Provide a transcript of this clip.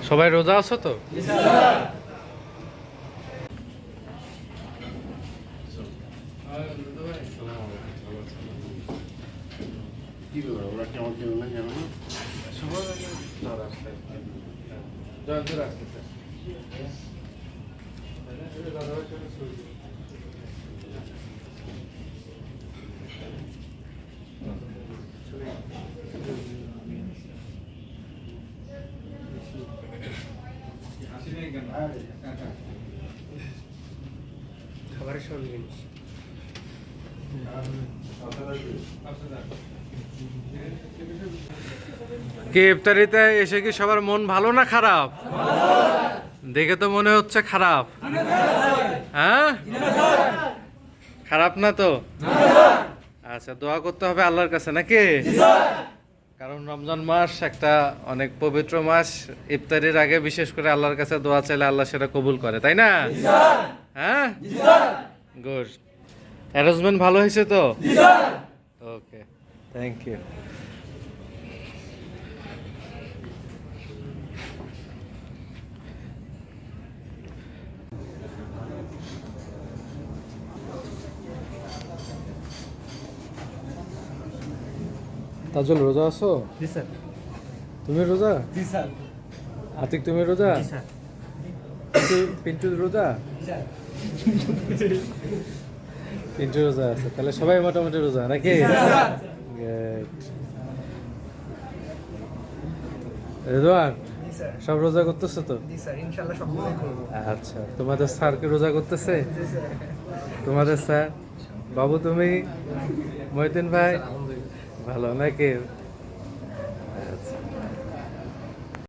সবাই রোজা আছো তো? কি ব্যাপার ওরা কেমন কেউ না জানো না খাবারের সব জিনিস কি ইফতারিতে এসে কি সবার মন ভালো না খারাপ? দেখে তো মনে হচ্ছে খারাপ। হ্যাঁ, খারাপ না তো? আচ্ছা, দোয়া করতে হবে আল্লাহর কাছে নাকি? কারণ রমজান মাস একটা অনেক পবিত্র মাস। ইফতারির আগে বিশেষ করে আল্লাহর কাছে দোয়া চাইলে আল্লাহ সেটা কবুল করে, তাই না? হ্যাঁ, গুড। অ্যারেঞ্জমেন্ট ভালো হয়েছে তো? ওকে, থ্যাংক ইউ। তাজল রোজা আছো? জি স্যার। তুমি রোজা? জি স্যার। আতিক তুমি রোজা? জি স্যার। পিন্টু রোজা? পিন্টু রোজা আছে, তাহলে সবাই মোটামুটি রোজা নাকি? Good. রেদওয়ান, জি স্যার। সব রোজা করতেছো তো? জি স্যার, ইনশাআল্লাহ সবগুলোই করব। আচ্ছা, তোমাদের স্যার কি রোজা করতেছে? জি স্যার। তোমাদের স্যার? বাবু তুমি? মহিউদ্দিন ভাই আলহামদুলিল্লাহ। ভালো নাকি? আচ্ছা।